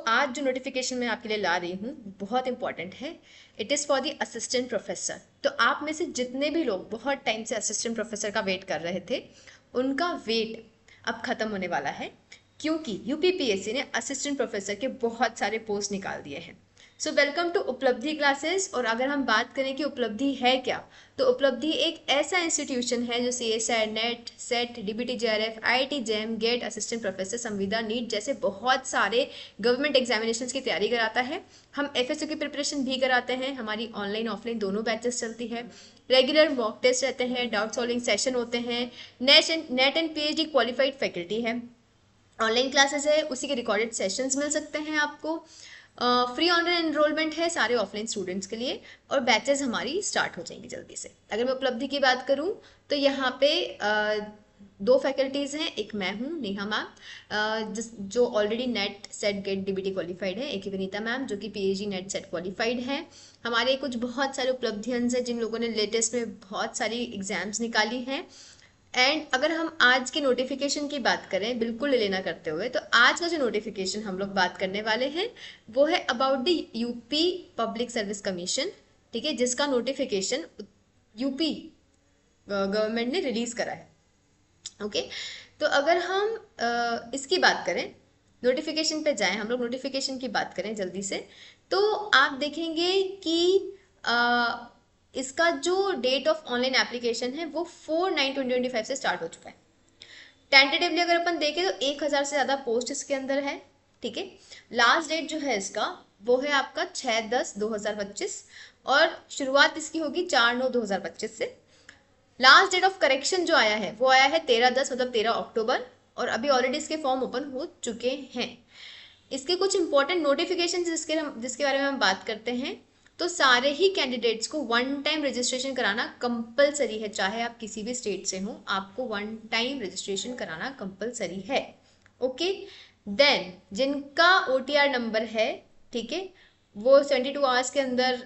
आज जो नोटिफिकेशन मैं आपके लिए ला रही हूँ बहुत इंपॉर्टेंट है। It is for the assistant professor. तो आप में से जितने भी लोग बहुत टाइम से असिस्टेंट प्रोफेसर का वेट कर रहे थे, उनका वेट अब खत्म होने वाला है, क्योंकि यूपीपीएससी ने असिस्टेंट प्रोफेसर के बहुत सारे पोस्ट निकाल दिए हैं। सो वेलकम टू उपलब्धि क्लासेस। और अगर हम बात करें कि उपलब्धि है क्या, तो उपलब्धि एक ऐसा इंस्टीट्यूशन है जो CSI, NET, SET, DBT, JRF, IIT JAM, GATE, assistant professor, संविदा, नीट जैसे बहुत सारे गवर्नमेंट एग्जामिनेशंस की तैयारी कराता है। हम एफएसओ की प्रिपरेशन भी कराते हैं। हमारी ऑनलाइन ऑफलाइन दोनों बैचेस चलती है। रेगुलर मॉक टेस्ट रहते हैं, डाउट सॉल्विंग सेशन होते हैं। Net and PhD qualified faculty है। ऑनलाइन क्लासेस है, उसी के रिकॉर्डेड सेशंस मिल सकते हैं आपको। फ्री ऑनलाइन एनरोलमेंट है सारे ऑफलाइन स्टूडेंट्स के लिए, और बैचेस हमारी स्टार्ट हो जाएंगी जल्दी से। अगर मैं उपलब्धि की बात करूं तो यहाँ पे दो फैकल्टीज़ हैं। एक मैं हूँ, नेहा मैम, जो already NET SET GATE DBT qualified है। एक विनीता मैम जो कि पीएचडी नेट सेट क्वालिफाइड है। हमारे कुछ बहुत सारे उपलब्धियंस हैं जिन लोगों ने लेटेस्ट में बहुत सारी एग्जाम्स निकाली हैं। एंड अगर हम आज के नोटिफिकेशन की बात करें, बिल्कुल लेना करते हुए, तो आज का जो नोटिफिकेशन हम लोग बात करने वाले हैं वो है about the UP public service commission. ठीक है, जिसका नोटिफिकेशन यूपी गवर्नमेंट ने रिलीज करा है। ओके, तो अगर हम इसकी बात करें, नोटिफिकेशन पे जाएं, हम लोग नोटिफिकेशन की बात करें जल्दी से, तो आप देखेंगे कि इसका जो डेट ऑफ ऑनलाइन एप्लीकेशन है वो 4/9/2025 से स्टार्ट हो चुका है। टेंटेटिवली अगर अपन देखें तो 1000 से ज़्यादा पोस्ट इसके अंदर है। ठीक है, लास्ट डेट जो है इसका वो है आपका 6/10/2025, और शुरुआत इसकी होगी 4/9/2025 से। लास्ट डेट ऑफ करेक्शन जो आया है वो आया है 13/10 मतलब 13 अक्टूबर, और अभी ऑलरेडी इसके फॉर्म ओपन हो चुके हैं। इसके कुछ इंपॉर्टेंट नोटिफिकेशन जिसके बारे में हम बात करते हैं, तो सारे ही कैंडिडेट्स को वन टाइम रजिस्ट्रेशन कराना कंपलसरी है। चाहे आप किसी भी स्टेट से हो, आपको वन टाइम रजिस्ट्रेशन कराना कंपलसरी है। ओके, देन जिनका ओटीआर नंबर है, ठीक है, वो 72 आवर्स के अंदर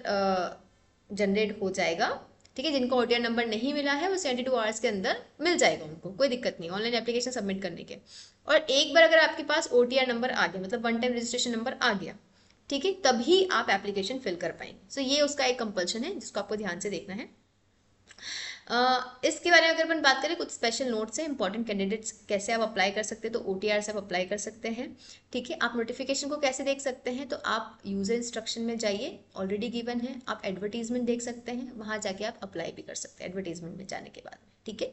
जनरेट हो जाएगा। ठीक है, जिनको ओटीआर नंबर नहीं मिला है वो 72 आवर्स के अंदर मिल जाएगा, उनको कोई दिक्कत नहीं ऑनलाइन एप्लीकेशन सबमिट करने के। और एक बार अगर आपके पास ओटीआर नंबर आ गया, मतलब वन टाइम रजिस्ट्रेशन नंबर आ गया, ठीक है, तभी आप एप्लीकेशन फिल कर पाएंगे। सो ये उसका एक कंपल्शन है जिसको आपको ध्यान से देखना है। इसके बारे में अगर अपन बात करें, कुछ स्पेशल नोट्स हैं इंपॉर्टेंट कैंडिडेट्स कैसे आप अप्लाई कर सकते हैं, तो ओटीआर से आप अप्लाई कर सकते हैं। ठीक है, आप नोटिफिकेशन को कैसे देख सकते हैं, तो आप यूजर इंस्ट्रक्शन में जाइए, ऑलरेडी गिवन है। आप एडवर्टीजमेंट देख सकते हैं, वहाँ जाके आप अप्लाई भी कर सकते हैं एडवर्टीजमेंट में जाने के बाद। ठीक है,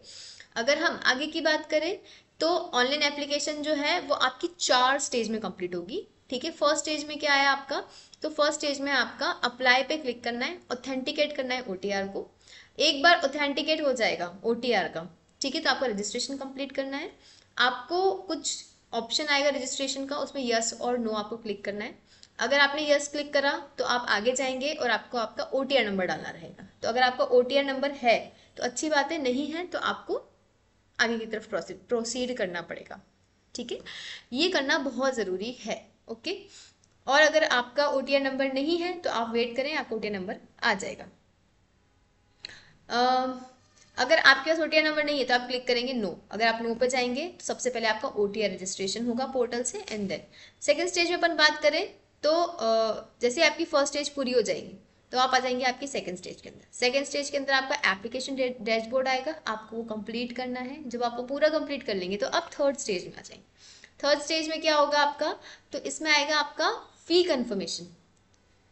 अगर हम आगे की बात करें तो ऑनलाइन एप्लीकेशन जो है वो आपकी 4 स्टेज में कंप्लीट होगी। ठीक है, फर्स्ट स्टेज में क्या है आपका, तो फर्स्ट स्टेज में आपका अप्लाई पे क्लिक करना है, ऑथेंटिकेट करना है ओटीआर को। एक बार ऑथेंटिकेट हो जाएगा ओटीआर का, ठीक है, तो आपको रजिस्ट्रेशन कंप्लीट करना है। आपको कुछ ऑप्शन आएगा रजिस्ट्रेशन का, उसमें यस और नो आपको क्लिक करना है। अगर आपने यस क्लिक करा तो आप आगे जाएंगे और आपको आपका ओटीआर नंबर डालना रहेगा। तो अगर आपका ओटीआर नंबर है तो अच्छी बात है, नहीं है तो आपको आगे की तरफ प्रोसीड करना पड़ेगा। ठीक है, ये करना बहुत ज़रूरी है। ओके, और अगर आपका ओटीआर नंबर नहीं है तो आप वेट करें, आपका ओटीआर नंबर आ जाएगा। अगर आपके पास ओटीआर नंबर नहीं है तो आप क्लिक करेंगे नो। अगर आप नो पे जाएंगे तो सबसे पहले आपका ओटीआर रजिस्ट्रेशन होगा पोर्टल से, एंड देन सेकंड स्टेज में अपन बात करें तो जैसे आपकी फर्स्ट स्टेज पूरी हो जाएगी तो आप आ जाएंगे आपकी सेकंड स्टेज के अंदर। सेकंड स्टेज के अंदर आपका एप्लीकेशन डैशबोर्ड आएगा, आपको वो कंप्लीट करना है। जब आप वो पूरा कंप्लीट कर लेंगे तो आप थर्ड स्टेज में आ जाएंगे। थर्ड स्टेज में क्या होगा आपका, तो इसमें आएगा आपका फी कंफर्मेशन।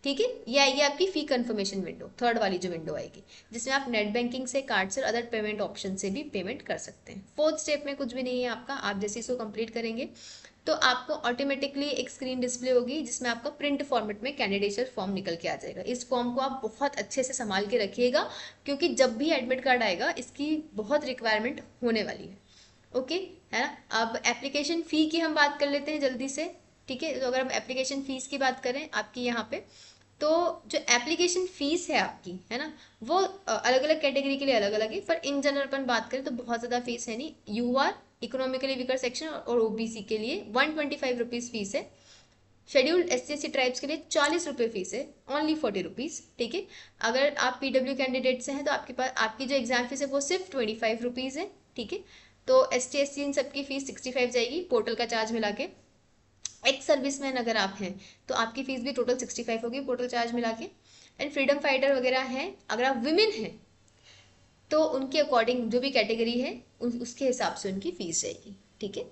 ठीक है, ये आएगी आपकी फी कंफर्मेशन विंडो, थर्ड वाली जो विंडो आएगी, जिसमें आप नेट बैंकिंग से, कार्ड से और अदर पेमेंट ऑप्शन से भी पेमेंट कर सकते हैं। फोर्थ स्टेप में कुछ भी नहीं है आपका, आप जैसे इसको कंप्लीट करेंगे तो आपको ऑटोमेटिकली एक स्क्रीन डिस्प्ले होगी जिसमें आपका प्रिंट फॉर्मेट में कैंडिडेचर फॉर्म निकल के आ जाएगा। इस फॉर्म को आप बहुत अच्छे से संभाल के रखिएगा, क्योंकि जब भी एडमिट कार्ड आएगा इसकी बहुत रिक्वायरमेंट होने वाली है। ओके, है ना। अब एप्लीकेशन फ़ी की हम बात कर लेते हैं जल्दी से। ठीक है, तो अगर हम एप्लीकेशन फ़ीस की बात करें आपकी यहाँ पे, तो जो एप्लीकेशन फ़ीस है आपकी, है ना, वो अलग अलग कैटेगरी के लिए अलग अलग है। पर इन जनरल अपन बात करें तो बहुत ज़्यादा फीस है नहीं। यूआर, इकोनॉमिकली वीकर सेक्शन और ओबीसी के लिए 125 रुपीज़ फीस है। शेड्यूल्ड SC/ST ट्राइब्स के लिए 40 रुपये फीस है, ओनली 40 रुपीज़। ठीक है, अगर आप PW कैंडिडेट से हैं तो आपके पास आपकी जो एग्जाम फीस है वो सिर्फ 25 रुपीज़ है। ठीक है, तो ST/SC इन सबकी फीस 65 जाएगी पोर्टल का चार्ज मिला के। एक्स सर्विसमैन अगर आप हैं तो आपकी फीस भी टोटल 65 होगी टोटल चार्ज मिला के। एंड फ्रीडम फाइटर वगैरह हैं, अगर आप विमेन हैं तो उनके अकॉर्डिंग जो भी कैटेगरी है उसके हिसाब से उनकी फीस जाएगी, ठीक है।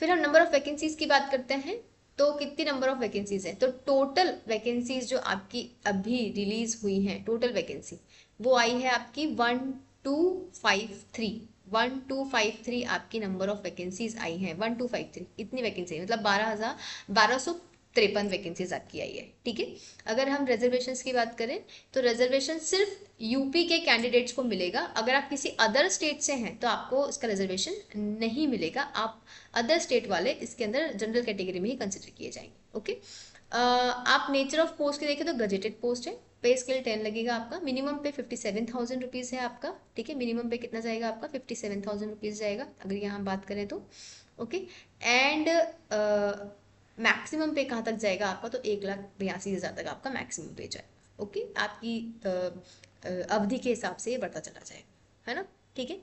फिर हम नंबर ऑफ वैकेंसीज की बात करते हैं। तो कितनी नंबर ऑफ वैकेंसीज है, तो टोटल वैकेंसीज जो आपकी अभी रिलीज हुई हैं, टोटल वैकेंसी वो आई है आपकी 1253। 1253 आपकी नंबर ऑफ वैकेंसीज आई हैं, 1253 इतनी वैकेंसी मतलब 12,53 वैकेंसीज आपकी आई है, ठीक है। अगर हम रिजर्वेशंस की बात करें तो रिजर्वेशन सिर्फ यूपी के कैंडिडेट्स को मिलेगा। अगर आप किसी अदर स्टेट से हैं तो आपको इसका रिजर्वेशन नहीं मिलेगा, आप अदर स्टेट वाले इसके अंदर जनरल कैटेगरी में ही कंसिडर किए जाएंगे, ओके। आप नेचर ऑफ पोस्ट की देखें तो गजेटेड पोस्ट है, पे स्केल 10 लगेगा आपका, मिनिमम पे 57,000 रुपीज़ है आपका, ठीक है। मिनिमम पे कितना जाएगा आपका 57,000 रुपीज़ जाएगा अगर यहाँ हम बात करें तो, ओके। एंड मैक्सिमम पे कहाँ तक जाएगा आपका, तो 1,82,000 तक आपका मैक्सिमम पे जाएगा, ओके। आपकी अवधि के हिसाब से ये बढ़ता चला जाएगा, है ना, ठीक है।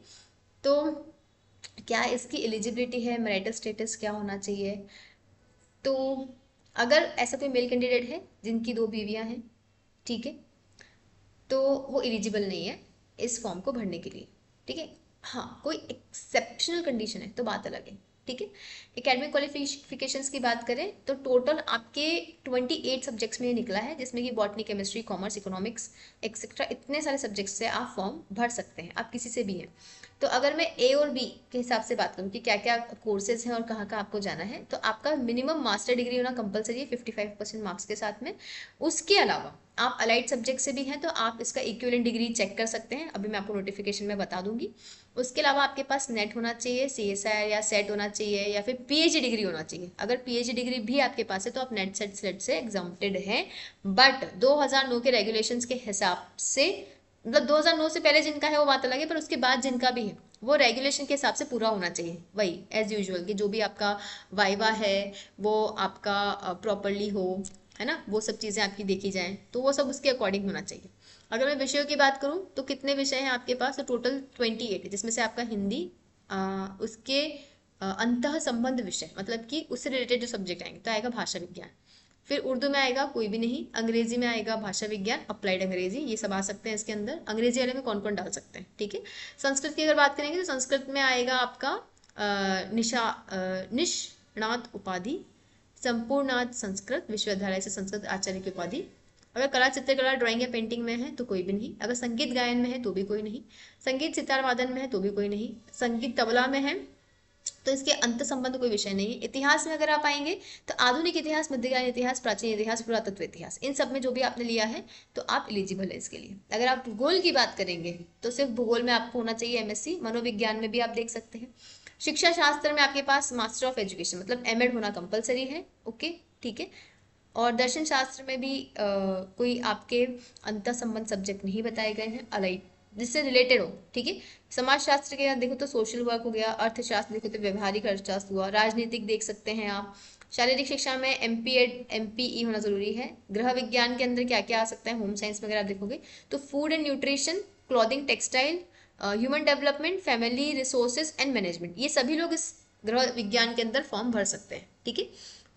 तो क्या इसकी एलिजिबिलिटी है, मैरिटल स्टेटस क्या होना चाहिए, तो अगर ऐसा कोई मेल कैंडिडेट है जिनकी 2 बीवियां हैं, ठीक है, तो वो एलिजिबल नहीं है इस फॉर्म को भरने के लिए, ठीक है। हाँ, कोई एक्सेप्शनल कंडीशन है तो बात अलग है, ठीक है। एकेडमिक क्वालिफिकेशंस की बात करें तो टोटल आपके 28 सब्जेक्ट्स में निकला है, जिसमें कि botany, chemistry, commerce, economics etcetera, इतने सारे सब्जेक्ट्स से आप फॉर्म भर सकते हैं, आप किसी से भी हैं। तो अगर मैं ए और बी के हिसाब से बात करूँ कि क्या क्या कोर्सेज हैं और कहाँ कहाँ आपको जाना है, तो आपका मिनिमम मास्टर डिग्री होना कंपलसरी है 55% मार्क्स के साथ में। उसके अलावा आप अलाइड सब्जेक्ट से भी हैं तो आप इसका इक्विवेलेंट डिग्री चेक कर सकते हैं, अभी मैं आपको नोटिफिकेशन में बता दूंगी। उसके अलावा आपके पास नेट होना चाहिए, CSIR या सेट होना चाहिए, या फिर PhD डिग्री होना चाहिए। अगर PhD डिग्री भी आपके पास है तो आप नेट सेट स्लेट से एग्जाम्प्टेड हैं, बट 2009 के रेगुलेशंस के हिसाब से, मतलब 2009 से पहले जिनका है वो बात अलग है, पर उसके बाद जिनका भी है वो रेगुलेशन के हिसाब से पूरा होना चाहिए, वही एज यूजुअल कि जो भी आपका वाइवा है वो आपका प्रॉपरली हो, है ना, वो सब चीज़ें आपकी देखी जाएं, तो वो सब उसके अकॉर्डिंग होना चाहिए। अगर मैं विषयों की बात करूं तो कितने विषय हैं आपके पास, तो टोटल 28 है, जिसमें से आपका हिंदी, उसके अंतः संबंध विषय मतलब कि उससे रिलेटेड जो सब्जेक्ट आएंगे तो आएगा भाषा विज्ञान, फिर उर्दू में आएगा कोई भी नहीं, अंग्रेजी में आएगा भाषा विज्ञान, अप्लाइड अंग्रेजी, ये सब आ सकते हैं इसके अंदर। अंग्रेजी वाले में कौन कौन डाल सकते हैं, ठीक है। संस्कृत की अगर बात करेंगे तो संस्कृत में आएगा आपका निष्णात उपाधि, संपूर्णार्थ संस्कृत, विश्वविद्यालय से संस्कृत आचार्य की उपाधि। अगर कला, चित्रकला, ड्राइंग या पेंटिंग में है तो कोई भी नहीं। अगर संगीत गायन में है तो भी कोई नहीं। संगीत सितार वादन में है तो भी कोई नहीं। संगीत तबला में है तो इसके अंत संबंध कोई विषय नहीं है। इतिहास में अगर आप आएंगे तो आधुनिक इतिहास, मध्यकालीन इतिहास, प्राचीन इतिहास, पुरातत्व इतिहास, इन सब में जो भी आपने लिया है तो आप एलिजिबल है इसके लिए। अगर आप भूगोल की बात करेंगे तो सिर्फ भूगोल में आपको होना चाहिए MSc। मनोविज्ञान में भी आप देख सकते हैं। शिक्षा शास्त्र में आपके पास मास्टर ऑफ एजुकेशन मतलब M.Ed होना कंपलसरी है, ओके, ठीक है। और दर्शन शास्त्र में भी कोई आपके अंतर संबंध सब्जेक्ट नहीं बताए गए हैं, अलाइड जिससे रिलेटेड हो, ठीक है। समाज शास्त्र के देखो तो सोशल वर्क हो गया, अर्थशास्त्र देखो तो व्यवहारिक अर्थशास्त्र हुआ, राजनीतिक देख सकते हैं आप। शारीरिक शिक्षा में MPE होना जरूरी है। गृह विज्ञान के अंदर क्या क्या आ सकता है, होम साइंस वगैरह आप देखोगे तो food and nutrition, clothing, textile, human development, family resources and management, ये सभी लोग इस गृह विज्ञान के अंदर फॉर्म भर सकते हैं, ठीक है।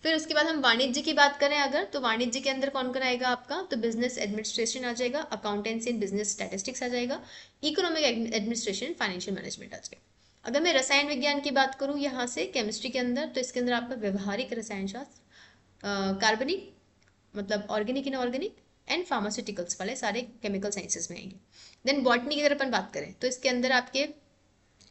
फिर उसके बाद हम वाणिज्य की बात करें अगर, तो वाणिज्य के अंदर कौन कौन आएगा आपका, तो बिजनेस एडमिनिस्ट्रेशन आ जाएगा, अकाउंटेंसी एंड बिजनेस स्टैटिस्टिक्स आ जाएगा, इकोनॉमिक एडमिनिस्ट्रेशन, फाइनेंशियल मैनेजमेंट आ जाएगा। अगर मैं रसायन विज्ञान की बात करूँ यहाँ से केमिस्ट्री के अंदर, तो इसके अंदर आपका व्यवहारिक रसायन शास्त्र, कार्बनिक मतलब ऑर्गेनिक, इनऑर्गेनिक एंड फार्मास्यूटिकल्स वाले सारे केमिकल साइंसेस में आएंगे। देन बॉटनी की अगर अपन बात करें तो इसके अंदर आपके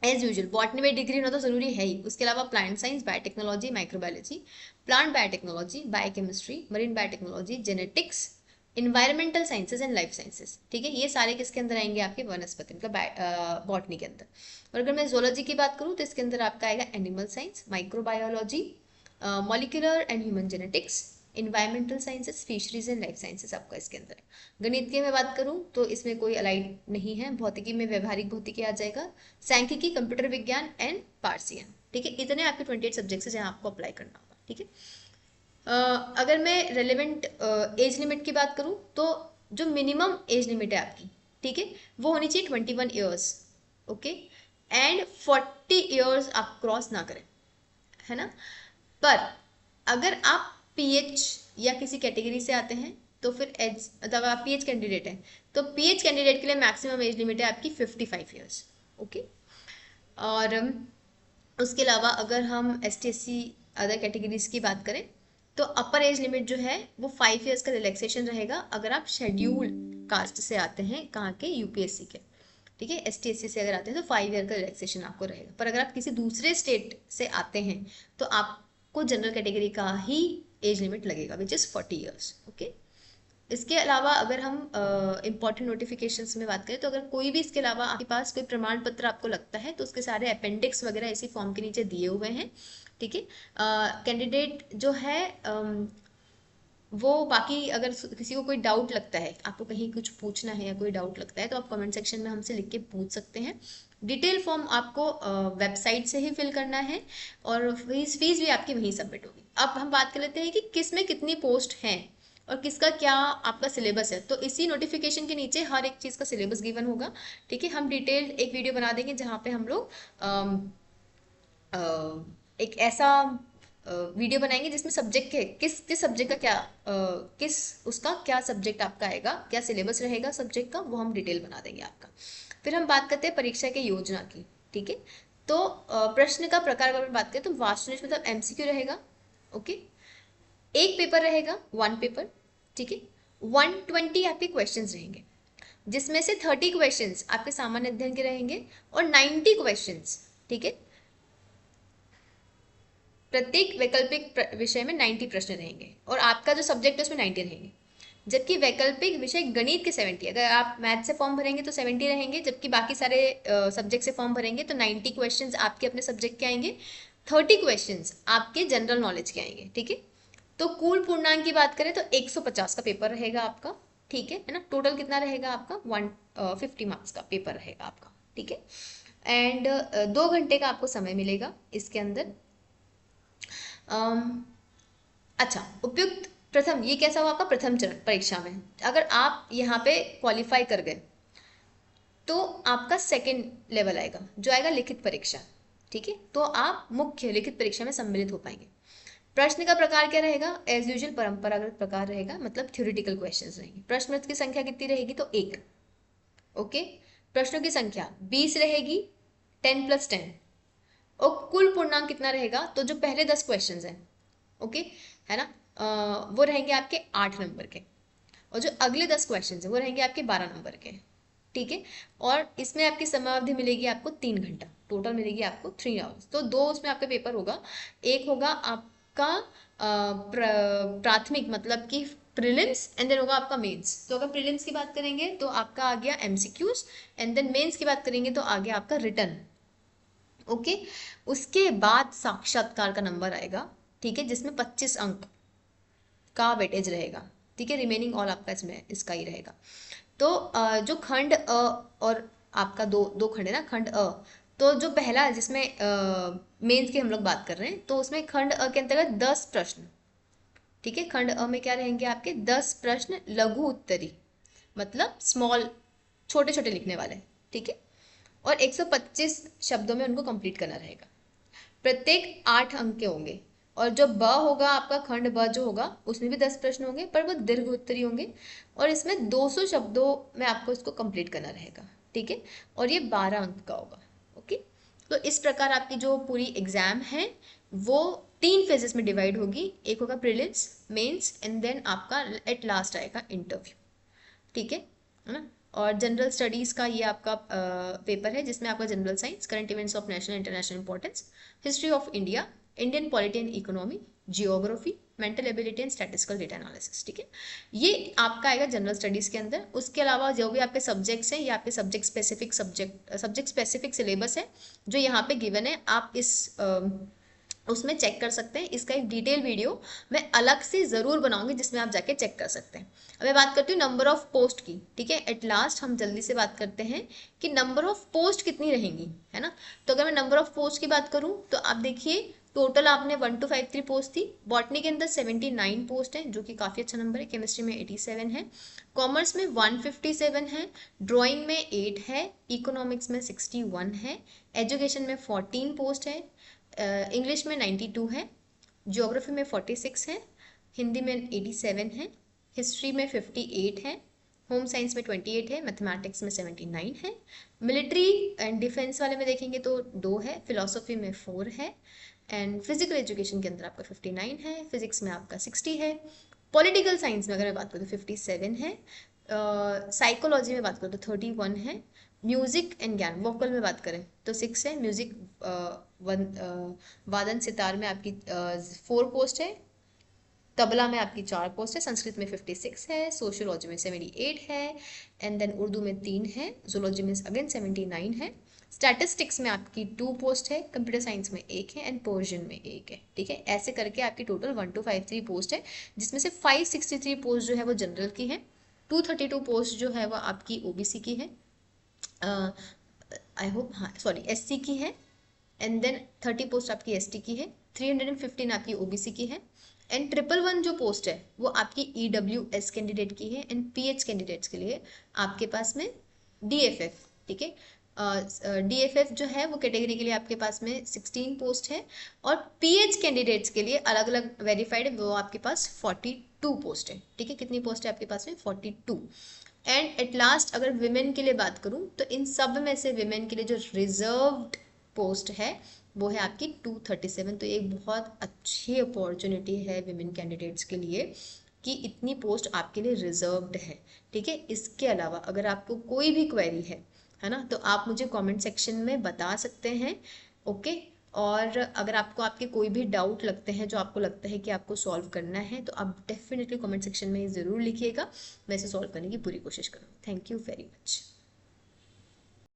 एज यूजुअल बॉटनी में डिग्री होना तो जरूरी है ही, उसके अलावा plant science, biotechnology, microbiology, plant biotechnology, biochemistry, marine biotechnology, genetics, environmental sciences and life sciences, ठीक है। ये सारे किसके अंदर आएंगे आपके वनस्पति मतलब बॉटनी के अंदर। और अगर मैं जोलॉजी की बात करूँ तो इसके अंदर आपका आएगा animal science, microbiology, molecular and human genetics, environmental sciences, fisheries and life sciences आपका इसके अंदर है। गणित की मैं बात करूँ तो इसमें कोई अलाइड नहीं है। भौतिकी में व्यवहारिक भौतिकी आ जाएगा, सांख्यिकी, कंप्यूटर विज्ञान एंड पार्सियन, ठीक है। इतने आपके 28 सब्जेक्ट्स हैं जहाँ आपको अप्लाई करना होगा, ठीक है। अगर मैं रेलेवेंट एज लिमिट की बात करूँ तो जो मिनिमम एज लिमिट है आपकी, ठीक है, वो होनी चाहिए 21 ईयर्स, ओके, एंड 40 ईयर्स आप क्रॉस ना करें, है ना। पर अगर आप पीएच या किसी कैटेगरी से आते हैं तो फिर एज, मतलब आप पीएच कैंडिडेट हैं तो पीएच कैंडिडेट के लिए मैक्सिमम एज लिमिट है आपकी 55 ईयर्स। ओके। और उसके अलावा अगर हम S T S C other categories की बात करें तो अपर एज लिमिट जो है वो 5 ईयर्स का रिलैक्सेशन रहेगा अगर आप शेड्यूल कास्ट से आते हैं, कहाँ के, यूपीएससी के। ठीक है, एस टी एस सी से अगर आते हैं तो 5 ईयर का रिलैक्सेशन आपको रहेगा। पर अगर आप किसी दूसरे स्टेट से आते हैं तो आपको जनरल कैटेगरी का ही एज लिमिट लगेगा विच इज़ 40 ईयर्स। ओके। इसके अलावा अगर हम इम्पॉर्टेंट नोटिफिकेशंस में बात करें तो अगर कोई भी इसके अलावा आपके पास कोई प्रमाण पत्र आपको लगता है तो उसके सारे अपेंडिक्स वगैरह इसी फॉर्म के नीचे दिए हुए हैं। ठीक है। कैंडिडेट जो है वो बाकी अगर किसी को कोई डाउट लगता है, आपको कहीं कुछ पूछना है या कोई डाउट लगता है तो आप कमेंट सेक्शन में हमसे लिख के पूछ सकते हैं। डिटेल फॉर्म आपको वेबसाइट से ही फिल करना है और फीस भी आपकी वहीं सबमिट होगी। अब हम बात कर लेते हैं कि किस में कितनी पोस्ट हैं और किसका क्या आपका सिलेबस है। तो इसी नोटिफिकेशन के नीचे हर एक चीज़ का सिलेबस गिवन होगा। ठीक है, हम डिटेल्ड एक वीडियो बना देंगे जहाँ पे हम लोग एक ऐसा वीडियो बनाएंगे जिसमें सब्जेक्ट के किस किस सब्जेक्ट का क्या किस उसका क्या सब्जेक्ट आपका आएगा, क्या सिलेबस रहेगा सब्जेक्ट का, वो हम डिटेल बना देंगे आपका। फिर हम बात करते हैं परीक्षा के योजना की। ठीक है, तो प्रश्न का प्रकार अगर बात करें तो वास्तुनिष्ठ मतलब एमसीक्यू रहेगा। ओके। एक पेपर रहेगा, 1 पेपर। ठीक है, 120 आपके क्वेश्चंस रहेंगे जिसमें से 30 क्वेश्चंस आपके सामान्य अध्ययन के रहेंगे और 90 क्वेश्चंस, ठीक है, प्रत्येक वैकल्पिक विषय में 90 प्रश्न रहेंगे और आपका जो सब्जेक्ट है उसमें 90 रहेंगे। जबकि वैकल्पिक विषय गणित के 70, अगर आप मैथ से फॉर्म भरेंगे तो 70 रहेंगे, जबकि बाकी सारे सब्जेक्ट से फॉर्म भरेंगे तो 90 क्वेश्चंस आपके अपने सब्जेक्ट के आएंगे, 30 क्वेश्चंस आपके जनरल नॉलेज के आएंगे। ठीक है, तो कुल पूर्णांक की बात करें तो 150 का पेपर रहेगा आपका। ठीक है ना, टोटल कितना रहेगा आपका 150 मार्क्स का पेपर रहेगा आपका। ठीक है, एंड 2 घंटे का आपको समय मिलेगा इसके अंदर। अच्छा, उपयुक्त प्रथम, ये कैसा हुआ आपका प्रथम चरण परीक्षा में। अगर आप यहाँ पे क्वालिफाई कर गए तो आपका सेकंड लेवल आएगा जो आएगा लिखित परीक्षा। ठीक है, तो आप मुख्य लिखित परीक्षा में सम्मिलित हो पाएंगे। प्रश्न का प्रकार क्या रहेगा, एज यूजुअल परंपरागत प्रकार रहेगा, मतलब थ्योरेटिकल क्वेश्चंस रहेंगे। प्रश्न की संख्या कितनी रहेगी तो 1। ओके, प्रश्नों की संख्या 20 रहेगी, 10 + 10। और कुल पूर्णांक कितना रहेगा तो जो पहले 10 क्वेश्चंस हैं, ओके, है ना, वो रहेंगे आपके 8 नंबर के और जो अगले 10 क्वेश्चंस हैं वो रहेंगे आपके 12 नंबर के। ठीक है, और इसमें आपकी समयावधि मिलेगी आपको 3 घंटा, टोटल मिलेगी आपको 3 आवर्स। तो 2 उसमें आपका पेपर होगा, एक होगा आपका प्राथमिक मतलब कि प्रीलिम्स एंड देन होगा आपका मेंस। तो अगर प्रीलिम्स की बात करेंगे तो आपका आ गया एमसीक्यूज एंड देन मेंस की बात करेंगे तो आ गया आपका रिटर्न। ओके, उसके बाद साक्षात्कार का नंबर आएगा, ठीक है, जिसमें 25 अंक का वेटेज रहेगा। ठीक है, रिमेनिंग ऑल आपका इसमें इसका ही रहेगा। तो जो खंड अ और आपका दो खंड है ना, खंड अ, तो जो पहला है जिसमें मेंस की हम लोग बात कर रहे हैं तो उसमें खंड अ के अंतर्गत 10 प्रश्न। ठीक है, खंड अ में क्या रहेंगे आपके 10 प्रश्न लघु उत्तरी, मतलब स्मॉल, छोटे छोटे लिखने वाले। ठीक है, और 125 शब्दों में उनको कंप्लीट करना रहेगा। प्रत्येक 8 अंक के होंगे और जो ब होगा आपका खंड ब जो होगा उसमें भी 10 प्रश्न होंगे पर वो दीर्घ उत्तरी होंगे और इसमें 200 शब्दों में आपको इसको कंप्लीट करना रहेगा। ठीक है, और ये 12 अंक का होगा। ओके, तो इस प्रकार आपकी जो पूरी एग्जाम है वो 3 फेजेस में डिवाइड होगी। एक होगा प्रीलिम्स, मेंस एंड देन आपका एट लास्ट आएगा इंटरव्यू। ठीक है ना, और जनरल स्टडीज़ का ये आपका पेपर है जिसमें आपका general science, current events of national international importance, history of India, Indian polity and economy, geography, mental ability and statistical data analysis. ठीक है, ये आपका आएगा जनरल स्टडीज़ के अंदर। उसके अलावा जो भी आपके सब्जेक्ट्स हैं ये आपके सब्जेक्ट स्पेसिफिक सिलेबस है जो यहाँ पे गिवन है, आप इस उसमें चेक कर सकते हैं। इसका एक डिटेल वीडियो मैं अलग से ज़रूर बनाऊंगी जिसमें आप जाके चेक कर सकते हैं। अब मैं बात करती हूँ नंबर ऑफ पोस्ट की। ठीक है, एट लास्ट हम जल्दी से बात करते हैं कि नंबर ऑफ पोस्ट कितनी रहेंगी, है ना। तो अगर मैं नंबर ऑफ पोस्ट की बात करूँ तो आप देखिए टोटल आपने 1253 पोस्ट थी। बॉटनी के अंदर 79 पोस्ट है जो कि काफ़ी अच्छा नंबर है। केमिस्ट्री में 87 है, कॉमर्स में 157 है, ड्राइंग में 8 है, इकोनॉमिक्स में 61 है, एजुकेशन में 14 पोस्ट है, इंग्लिश में 92 है, ज्योग्राफी में 46 है, हिंदी में 87 है, हिस्ट्री में 58 है, होम साइंस में 28 है, मैथमेटिक्स में 79 है, मिलिट्री एंड डिफेंस वाले में देखेंगे तो 2 है, फिलोसफी में 4 है, एंड फिजिकल एजुकेशन के अंदर आपका 59 है, फिजिक्स में आपका 60 है, पॉलिटिकल साइंस में अगर मैं बात करूँ तो 57 है, साइकोलॉजी में बात करूँ तो 31 है, म्यूजिक एंड ज्ञान वोकल में बात करें तो 6 है, म्यूजिक वादन सितार में आपकी 4 पोस्ट है, तबला में आपकी 4 पोस्ट है, संस्कृत में 56 है, सोशियोलॉजी में 78 है, एंड देन उर्दू में 3 है, जूलॉजी में अगेन 79 है, स्टैटिस्टिक्स में आपकी 2 पोस्ट है, कंप्यूटर साइंस में 1 है, एंड पर्शियन में 1 है। ठीक है, ऐसे करके आपकी टोटल 1253 पोस्ट है, जिसमें से 563 पोस्ट जो है वो जनरल की है, 232 पोस्ट जो है वो आपकी ओबीसी की है, आई होप, हाँ सॉरी एससी की है, एंड देन 30 पोस्ट आपकी एसटी की है, 315 आपकी ओबीसी की है, एंड 111 जो पोस्ट है वो आपकी ईडब्ल्यूएस कैंडिडेट की है, एंड पीएच कैंडिडेट्स के लिए आपके पास में डीएफएफ, ठीक है, डीएफएफ जो है वो कैटेगरी के लिए आपके पास में 16 पोस्ट है, और पीएच कैंडिडेट्स के लिए अलग अलग वेरीफाइड वो आपके पास 42 पोस्ट है। ठीक है, कितनी पोस्ट है आपके पास में? 42। एंड एट लास्ट अगर विमेन के लिए बात करूं तो इन सब में से विमेन के लिए जो रिजर्व्ड पोस्ट है वो है आपकी 237। तो एक बहुत अच्छी अपॉर्चुनिटी है विमेन कैंडिडेट्स के लिए कि इतनी पोस्ट आपके लिए रिजर्व्ड है। ठीक है, इसके अलावा अगर आपको कोई भी क्वेरी है ना, तो आप मुझे कमेंट सेक्शन में बता सकते हैं। ओके, और अगर आपको आपके कोई भी डाउट लगते हैं जो आपको लगता है कि आपको सॉल्व करना है तो आप डेफिनेटली कमेंट सेक्शन में ज़रूर लिखिएगा, मैं इसे सॉल्व करने की पूरी कोशिश करूँगी। Thank you very much.